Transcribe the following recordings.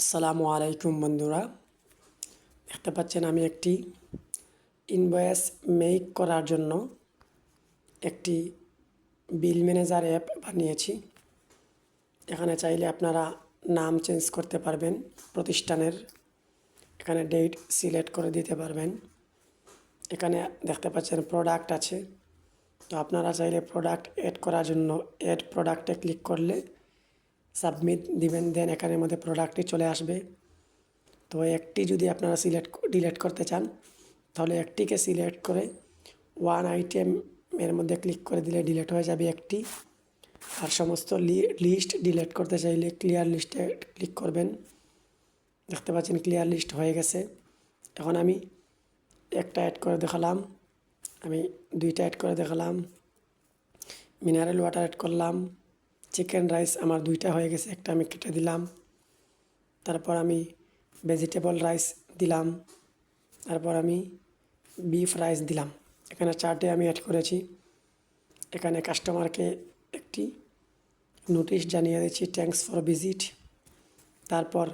আসসালামু আলাইকুম বন্ধুরা, দেখতে পাচ্ছেন আমি একটি ইনভয়েস মেক করার জন্য একটি বিল ম্যানেজার অ্যাপ বানিয়েছি। এখানে চাইলে আপনারা নাম চেঞ্জ করতে পারবেন প্রতিষ্ঠানের, এখানে ডেট সিলেক্ট করে দিতে পারবেন। এখানে দেখতে পাচ্ছেন প্রোডাক্ট আছে, তো আপনারা চাইলে প্রোডাক্ট অ্যাড করার জন্য অ্যাড প্রোডাক্টে ক্লিক করলে সাবমিট দিবেন, দেন এখানের মধ্যে প্রোডাক্টটি চলে আসবে। তো একটি যদি আপনারা ডিলিট করতে চান তাহলে একটিকে সিলেক্ট করে ওয়ান আইটেমের মধ্যে ক্লিক করে দিলে ডিলিট হয়ে যাবে একটি। আর সমস্ত লিস্ট ডিলিট করতে চাইলে ক্লিয়ার লিস্টে ক্লিক করবেন। দেখতে পাচ্ছেন ক্লিয়ার লিস্ট হয়ে গেছে। এখন আমি একটা অ্যাড করে দেখালাম, আমি দুইটা অ্যাড করে দেখালাম, মিনারেল ওয়াটার অ্যাড করলাম, চিকেন রাইস আমার দুইটা হয়ে গেছে, একটা আমি কেটে দিলাম। তারপর আমি ভেজিটেবল রাইস দিলাম, তারপর আমি বিফ রাইস দিলাম। এখানে চারটে আমি অ্যাড করেছি। এখানে কাস্টমারকে একটি নোটিশ জানিয়ে দিচ্ছি, থ্যাঙ্কস ফর ভিজিট। তারপর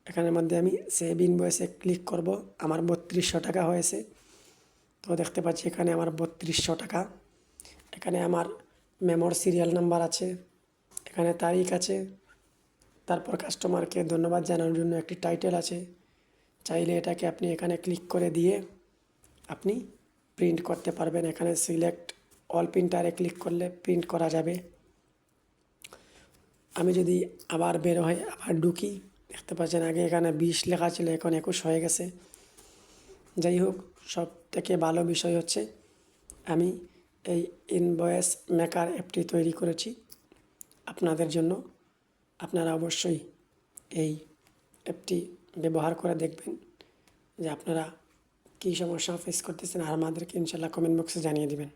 এখানের মধ্যে আমি সেভ ইনভয়েসে ক্লিক করব। আমার 3200 টাকা হয়েছে, তো দেখতে পাচ্ছি এখানে আমার 3200 টাকা। এখানে আমার মেমোর সিরিয়াল নাম্বার আছে, এখানে তারিখ আছে, তারপর কাস্টমারকে ধন্যবাদ জানানোর জন্য একটি টাইটেল আছে। চাইলে এটাকে আপনি এখানে ক্লিক করে দিয়ে আপনি প্রিন্ট করতে পারবেন। এখানে সিলেক্ট অল প্রিন্টারে ক্লিক করলে প্রিন্ট করা যাবে। আমি যদি আবার বের হয়ে আবার ঢুকি, দেখতে পাচ্ছেন আগে এখানে 20 লেখা ছিল, এখন 21 হয়ে গেছে। যাই হোক, সব থেকে ভালো বিষয় হচ্ছে আমি এই ইনভয়েস মেকার অ্যাপটি তৈরি করেছি আপনাদের জন্য। আপনারা অবশ্যই এই অ্যাপটি ব্যবহার করে দেখবেন যে আপনারা কী সমস্যা ফেস করতেছেন, আর আমাদেরকে ইনশাল্লাহ কমেন্ট বক্সে জানিয়ে দিবেন।